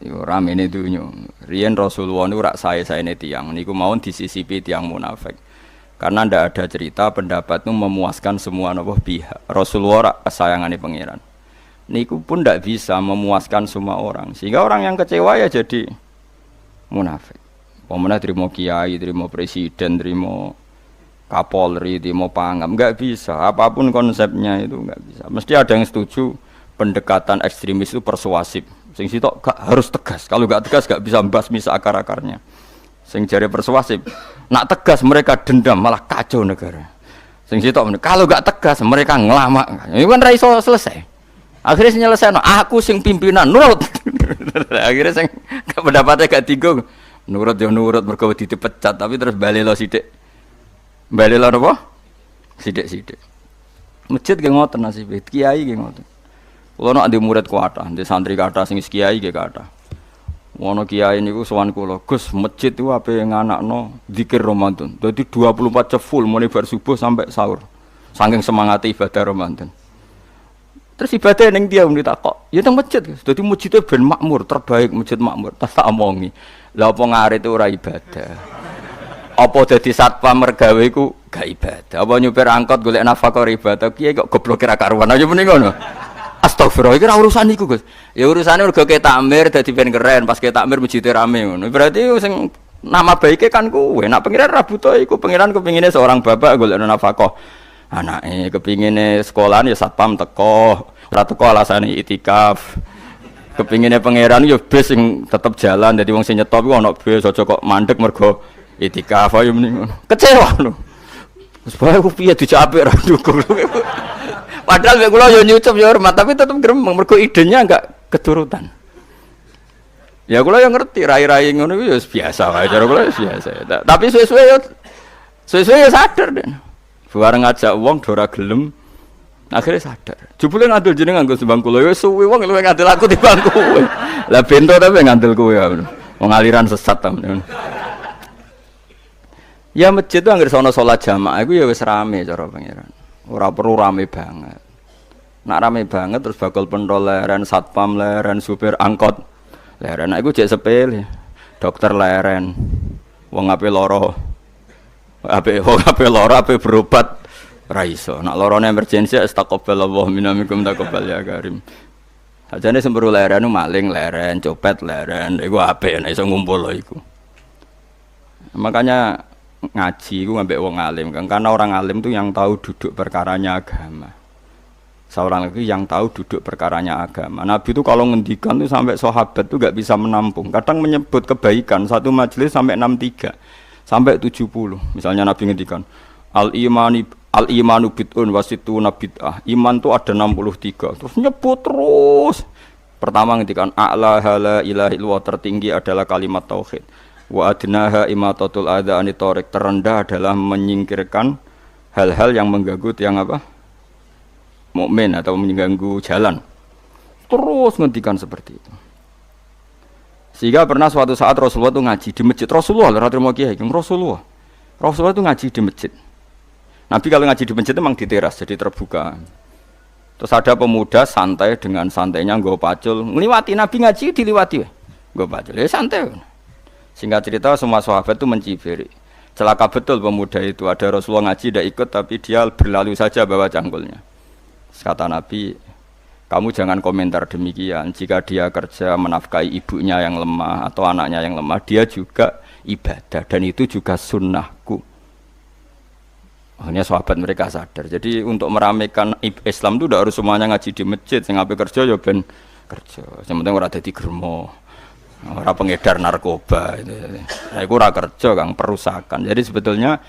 Iku ramene dunya. Riyen Rasulullah niku rak sae-saene tiyang niku mawon disisipi tiyang munafik. Karena ndak ada cerita pendapat itu memuaskan semua napa pihak. Rasulullah rak kesayangane pangeran. Niku pun ndak bisa memuaskan semua orang. Sehingga orang yang kecewa ya jadi munafik. Pemenang terima kiai, terima presiden, terima kapolri, terima pangam, nggak bisa. Apapun konsepnya itu nggak bisa. Mesti ada yang setuju pendekatan ekstremis itu persuasif. Sing sitok harus tegas. Kalau nggak tegas nggak bisa membasmi akar-akarnya. Sing jare persuasif, nak tegas mereka dendam malah kacau negara. Sing sitok kalau nggak tegas mereka ngelamak. Ini kan raiso selesai. Akhirnya nyelesaikan. Aku sing pimpinan nurut. Akhirnya sing pendapatnya gak tiga. Nurut ya nurut mergo dipecat tapi terus balelo sithik. Balelo apa? Sithik-sithik. Masjid ge ngoten nasibe, kiai ge ngoten. Kulo nek ade murid kuatah, ade santri kathah sing kiai ge kathah. Wono kiai niku sowan kula, Gus, masjid iku ape nganakno zikir Ramadan. Dadi 24 jam full mulai bar subuh sampai sahur. Saking semangate ibadah Ramadan. Terus ibadah ning dia muni takok, ya teng masjid. Dadi masjidé ben makmur, terbaik masjid makmur. Tak omongi. Lah apa ngarit itu ora ibadah. Apa dadi satpam mergawe iku gak ibadah. Apa nyupir angkot golek nafkah ibadah. Kiye kok goblok ra karuan aja muni ngono. Astagfirullah iki ora urusan iku, Gus. Ya urusane mergo ke takmir dadi ben keren, pas ke takmir masjid rame ngono. Berarti sing nama baike kan kuwe. Nek pengiran ra butuh iku, pengiran kepingine seorang bapak golek nafkah. Anake kepingine sekolahan ya satpam teko, ora teko alasane itikaf. Kepingine pangeran ya bis sing tetep jalan, dadi wong sing nyetop iku ana bis aja kok mandek mergo itikaf ayo mending. Kecewa lho. Wis bae ku piye dicapik ra ndukung. Padahal mek kula yo nyucup yo hormat, tapi tetep gremeng mergo idenya enggak keturutan. Ya kula yo ngerti rai-rai ngono iku yo biasa wae cara kula biasa. Tapi suwe-suwe yo sadar den. Bareng ngajak wong ora gelem. Akhirnya sadar. Jebule ngandel jenengan nggo sembang kula ya suwi wong luwih ngandel aku timbang kowe. Lah bento tapi ngandel kowe ya. Wong aliran sesat ta. Ya masjid itu anggere sono salat jamaah iku ya wis rame cara pangeran. Ora perlu rame banget. Nak rame banget terus bakal pentol leren, satpam leren, supir angkot leren. Nah iku jek sepele. Dokter leren. Wong ape lara. Ape lara ape berobat ra iso. Nek larane emergensi astagfirullah minamikum taqabbal ya karim. Sajane semburu leren maling leren, copet leren, iku apik nek iso ngumpul iku. Makanya ngaji iku ngambek wong alim kan, karena orang alim itu yang tahu duduk perkaranya agama. Seorang lagi yang tahu duduk perkaranya agama. Nabi itu kalau ngendikan tuh sampai sahabat tuh enggak bisa menampung. Kadang menyebut kebaikan satu majelis sampai 63. Sampai 70. Misalnya Nabi ngendikan al-imanu bid'un wasituna bid'ah. Iman itu ada 63. Terus nyebut terus. Pertama ngendikan a'la la ilaha illallah, tertinggi adalah kalimat tauhid. Wa adnaha imatatul adza anit thariq, terendah adalah menyingkirkan hal-hal yang mengganggu yang apa? Mukmin atau mengganggu jalan. Terus ngendikan seperti itu. Sehingga pernah suatu saat Rasulullah itu ngaji di masjid. Rasulullah itu ngaji di masjid. Nabi kalau ngaji di masjid itu memang di teras, jadi terbuka. Terus ada pemuda santai dengan santainya nggo pacul, ngliwati Nabi ngaji diliwati. Nggo pacul, ya santai. Singkat cerita semua sahabat itu mencibiri. Celaka betul pemuda itu, ada Rasulullah ngaji tidak ikut tapi dia berlalu saja bawa cangkulnya. Kata Nabi, kamu jangan komentar demikian. Jika dia kerja menafkahi ibunya yang lemah atau anaknya yang lemah, dia juga ibadah dan itu juga sunnahku. Akhirnya sahabat mereka sadar. Jadi untuk meramaikan Islam itu tidak harus semuanya ngaji di masjid. Sing ape kerja ya ben kerja. Yang penting ora dadi germo, ora pengedar narkoba. Nah, itu ora kerja kang perusakan. Jadi sebetulnya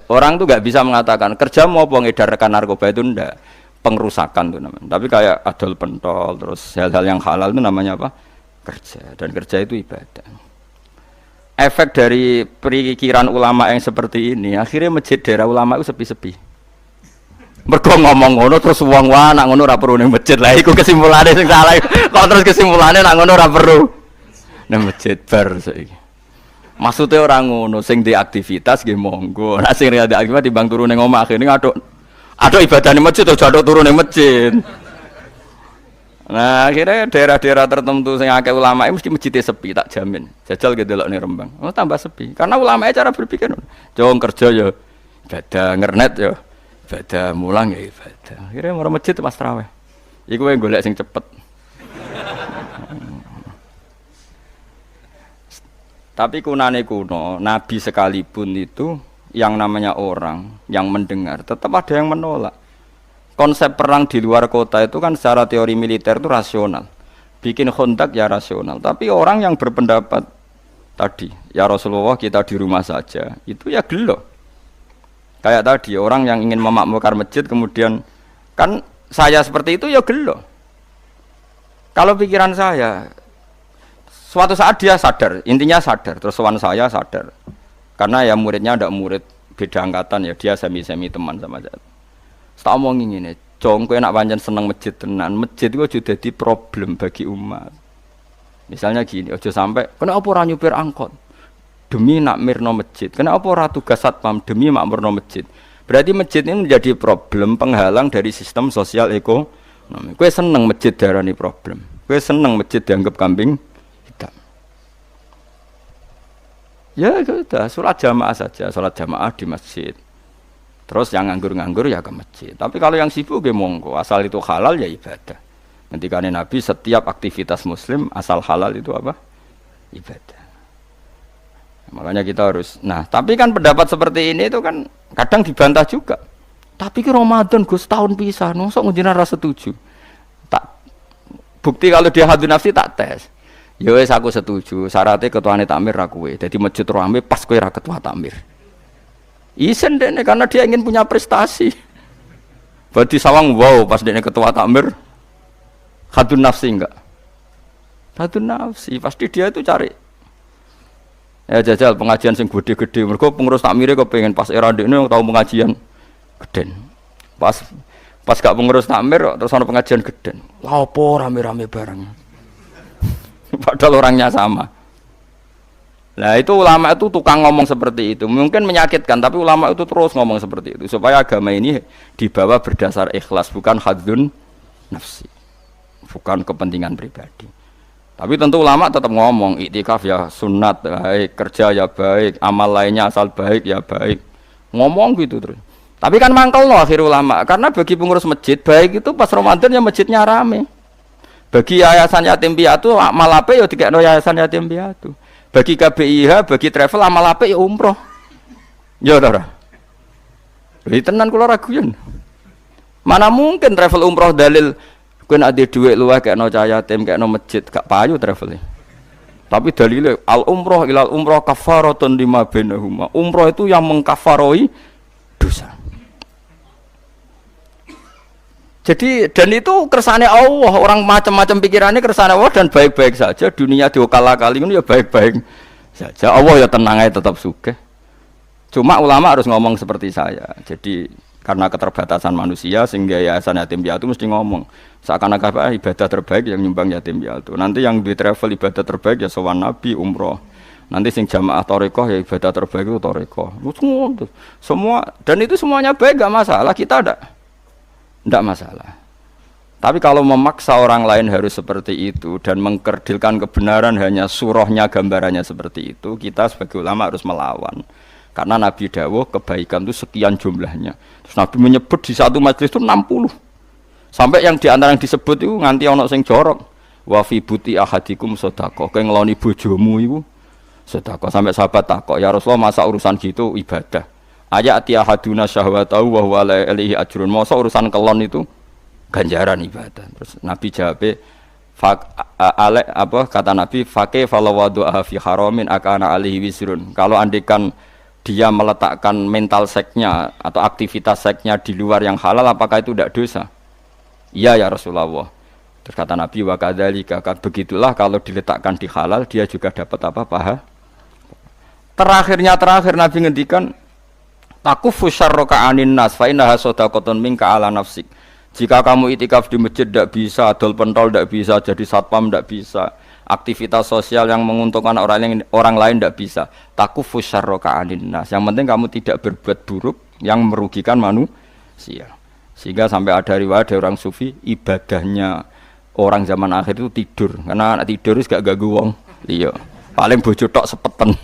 orang tuh nggak bisa mengatakan kerja mau pengedar narkoba itu ndak. Pengrusakan itu namanya. Tapi kayak adol pentol terus hal-hal yang halal itu namanya apa? Kerja. Dan kerja itu ibadah. Efek dari pikiran ulama yang seperti ini, akhirnya masjid daerah ulama itu sepi-sepi. Mergo ngomong ngono terus wong wae nak ngono ora perlu ning masjid. Lah iku kesimpulane sing salah. Kok terus kesimpulane nak ngono ora perlu ning masjid bar saiki. Maksudnya orang ngono sing di aktivitas nggih monggo. Nek sing ada aktivitas timbang turu ning omah akhirnya aduk ibadah di masjid atau jatuh turun di masjid. Nah, akhirnya daerah-daerah tertentu sing akeh ulama mesti masjidnya sepi, tak jamin. Jajal gitu loh nih Rembang. Oh, tambah sepi. Karena ulama cara berpikir, jong kerja ya ibadah, ngernet ya ibadah, mulang ya ibadah. Akhirnya mau masjid pas tarawih. Iku yang golek sing cepet. Tapi kunane kuno, Nabi sekalipun itu yang namanya orang yang mendengar tetap ada yang menolak. Konsep perang di luar kota itu kan secara teori militer itu rasional. Bikin kontak ya rasional. Tapi orang yang berpendapat tadi, ya Rasulullah kita di rumah saja, itu ya gelo. Kayak tadi orang yang ingin memakmurkan masjid kemudian kan saya seperti itu ya gelo. Kalau pikiran saya suatu saat dia sadar, intinya sadar, terus sowan saya sadar. Karena ya muridnya ada murid beda angkatan ya, dia semi-semi teman sama saya. Tak omongin ngene, jong kowe nak pancen seneng masjid tenan, masjid itu aja dadi problem bagi umat. Misalnya gini, aja sampai kenapa ora nyupir angkot demi nak mirno masjid, kenapa ora tugas satpam demi makmurno masjid. Berarti masjid ini menjadi problem penghalang dari sistem sosial ekonomi. Kowe seneng masjid darani problem, kowe seneng masjid dianggap kambing hitam. Ya sudah, sholat jamaah saja, sholat jamaah di masjid. Terus yang nganggur-nganggur ya ke masjid. Tapi kalau yang sibuk ya monggo, asal itu halal ya ibadah. Ketika Nabi setiap aktivitas muslim asal halal itu apa? Ibadah. Makanya kita harus. Nah, tapi kan pendapat seperti ini itu kan kadang dibantah juga. Tapi ke Ramadan Gus tahun pisah, nosok ngujinan rasa setuju. Tak bukti kalau dia hadun nafsi tak tes. Ya wis aku setuju. Syaratnya ketuane takmir ra kowe. Dadi masjid rame pas kowe ra ketua takmir. Isen deh, karena dia ingin punya prestasi. Berarti sawang wow pas dia ketua takmir, hadun nafsi enggak? Hadun nafsi pasti dia itu cari. Ya jajal pengajian sing gede-gede. Mereka pengurus takmirnya kepengen pas era ini yang tahu pengajian geden. Pas gak pengurus takmir terus ada pengajian geden. Wah po rame-rame bareng. Padahal orangnya sama. Nah itu ulama itu tukang ngomong seperti itu. Mungkin menyakitkan, tapi ulama itu terus ngomong seperti itu supaya agama ini dibawa berdasar ikhlas, bukan hadzun nafsi, bukan kepentingan pribadi. Tapi tentu ulama tetap ngomong iktikaf ya sunat baik, kerja ya baik, amal lainnya asal baik ya baik. Ngomong gitu terus. Tapi kan mangkel loh akhir ulama, karena bagi pengurus masjid baik itu pas Ramadan ya masjidnya rame. Bagi yayasan yatim piatu amal apa ya dikekno yayasan yatim piatu. Bagi KBIH, bagi travel amal apik ya umroh. Ya ora. Iki tenan kula raguyan. Mana mungkin travel umroh dalil kowe nek ade dhuwit luwih kekno cah yatim, kekno masjid, gak payu travel. Tapi dalile al umroh ilal umroh kafaratun lima bainahuma. Umroh itu yang mengkafaroi dosa. Jadi dan itu kersane Allah, orang macam-macam pikirannya kersane Allah dan baik-baik saja, dunia diokal-akali itu ya baik-baik saja. Allah ya tenang aja tetap sugih. Cuma ulama harus ngomong seperti saya. Jadi karena keterbatasan manusia sehingga yayasan yatim piatu mesti ngomong seakan-akan ibadah terbaik yang nyumbang yatim piatu. Nanti yang di travel ibadah terbaik ya sowan nabi umroh. Nanti sing jamaah thariqah ya ibadah terbaik itu thariqah. Semua dan itu semuanya baik gak masalah, kita tidak masalah. Tapi kalau memaksa orang lain harus seperti itu dan mengkerdilkan kebenaran hanya surahnya gambarannya seperti itu, kita sebagai ulama harus melawan. Karena Nabi dawuh kebaikan itu sekian jumlahnya. Terus Nabi menyebut di satu majelis itu 60. Sampai yang di antara yang disebut itu nganti ana sing jorok. Wa fi buti ahadikum sedekah. Kowe ngeloni bojomu iku sedekah. Sampai sahabat takok, "Ya Rasulullah, masa urusan gitu ibadah?" Ayat ahaduna syahwatahu wa huwa alaihi ajrun. Masa urusan kelon itu ganjaran ibadah. Terus Nabi jawab, kata Nabi, "Faqih falawadu'a fi haramin akana alaihi wisrun." Kalau andikan dia meletakkan mental seksnya atau aktivitas seksnya di luar yang halal, apakah itu tidak dosa? Iya ya Rasulullah. Terus kata Nabi, "Wa kadzalika," begitulah kalau diletakkan di halal dia juga dapat apa? Paha. Terakhir Nabi ngendikan, takufu syarroka anin nas fa innaha shadaqatun minka ala nafsik. Jika kamu itikaf di masjid tidak bisa, adol pentol tidak bisa, jadi satpam tidak bisa, aktivitas sosial yang menguntungkan orang lain tidak bisa. Takufu syarroka anin nas. Yang penting kamu tidak berbuat buruk yang merugikan manusia. Sehingga sampai ada riwayat dari orang sufi, ibadahnya orang zaman akhir itu tidur karena anak tidur wis gak ganggu wong. Iya. Paling bojo tok sepeten.